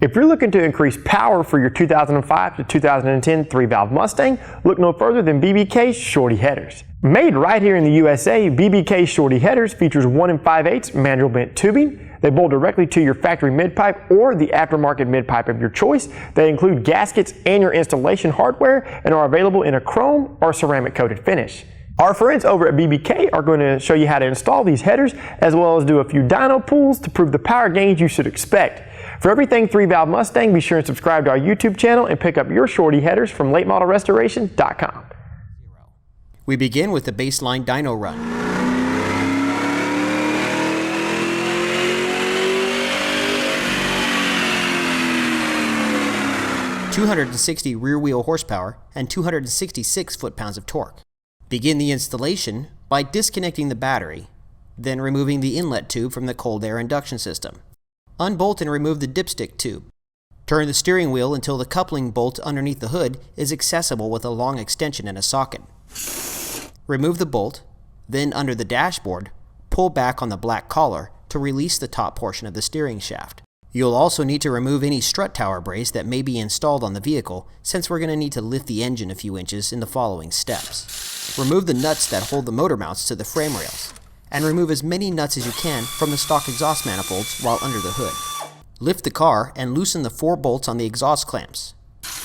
If you're looking to increase power for your 2005 to 2010 3-valve Mustang, look no further than BBK Shorty headers. Made right here in the USA, BBK Shorty headers features 1 5/8 mandrel-bent tubing. They bolt directly to your factory mid-pipe or the aftermarket mid-pipe of your choice. They include gaskets and your installation hardware and are available in a chrome or ceramic coated finish. Our friends over at BBK are going to show you how to install these headers, as well as do a few dyno pulls to prove the power gains you should expect. For everything 3-valve Mustang, be sure and subscribe to our YouTube channel and pick up your Shorty headers from latemodelrestoration.com. We begin with the baseline dyno run. (260 rear wheel horsepower and 266 foot-pounds of torque). Begin the installation by disconnecting the battery, then removing the inlet tube from the cold air induction system. Unbolt and remove the dipstick tube. Turn the steering wheel until the coupling bolt underneath the hood is accessible with a long extension and a socket. Remove the bolt, then under the dashboard, pull back on the black collar to release the top portion of the steering shaft. You'll also need to remove any strut tower brace that may be installed on the vehicle, since we're going to need to lift the engine a few inches in the following steps. Remove the nuts that hold the motor mounts to the frame rails, and remove as many nuts as you can from the stock exhaust manifolds while under the hood. Lift the car and loosen the 4 bolts on the exhaust clamps.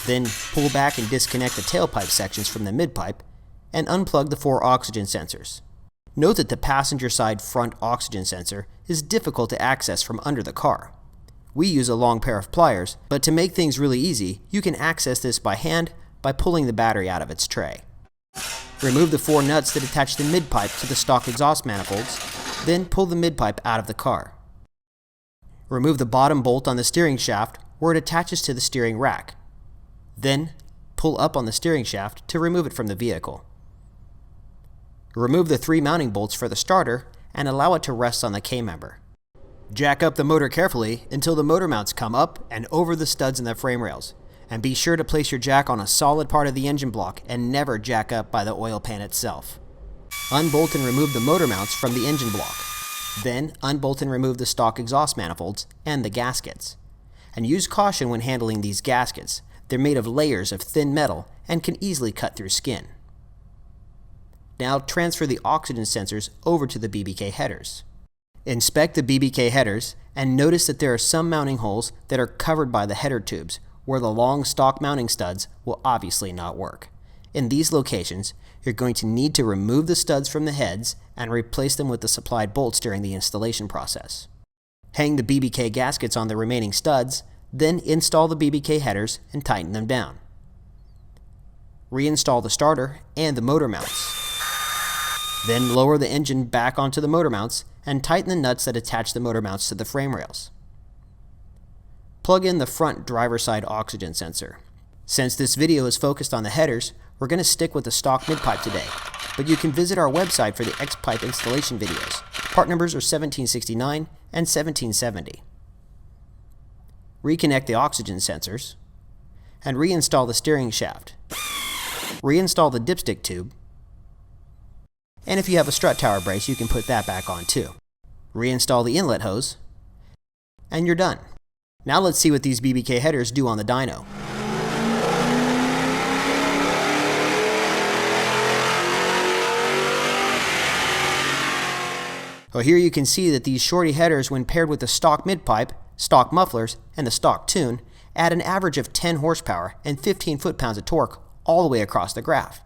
Then pull back and disconnect the tailpipe sections from the midpipe and unplug the 4 oxygen sensors. Note that the passenger side front oxygen sensor is difficult to access from under the car. We use a long pair of pliers, but to make things really easy, you can access this by hand by pulling the battery out of its tray. Remove the 4 nuts that attach the midpipe to the stock exhaust manifolds, then pull the midpipe out of the car. Remove the bottom bolt on the steering shaft where it attaches to the steering rack. Then pull up on the steering shaft to remove it from the vehicle. Remove the 3 mounting bolts for the starter and allow it to rest on the K-member. Jack up the motor carefully until the motor mounts come up and over the studs in the frame rails, and be sure to place your jack on a solid part of the engine block and never jack up by the oil pan itself. Unbolt and remove the motor mounts from the engine block. Then unbolt and remove the stock exhaust manifolds and the gaskets. And use caution when handling these gaskets. They're made of layers of thin metal and can easily cut through skin. Now transfer the oxygen sensors over to the BBK headers. Inspect the BBK headers and notice that there are some mounting holes that are covered by the header tubes, where the long stock mounting studs will obviously not work. In these locations, you're going to need to remove the studs from the heads and replace them with the supplied bolts during the installation process. Hang the BBK gaskets on the remaining studs, then install the BBK headers and tighten them down. Reinstall the starter and the motor mounts. Then lower the engine back onto the motor mounts and tighten the nuts that attach the motor mounts to the frame rails. Plug in the front driver's side oxygen sensor. Since this video is focused on the headers, we're going to stick with the stock midpipe today, but you can visit our website for the X-pipe installation videos. Part numbers are 1769 and 1770. Reconnect the oxygen sensors and reinstall the steering shaft. Reinstall the dipstick tube, and if you have a strut tower brace, you can put that back on too. Reinstall the inlet hose, and you're done. Now let's see what these BBK headers do on the dyno. Well, here you can see that these Shorty headers, when paired with the stock midpipe, stock mufflers, and the stock tune, add an average of 10 horsepower and 15 foot-pounds of torque all the way across the graph.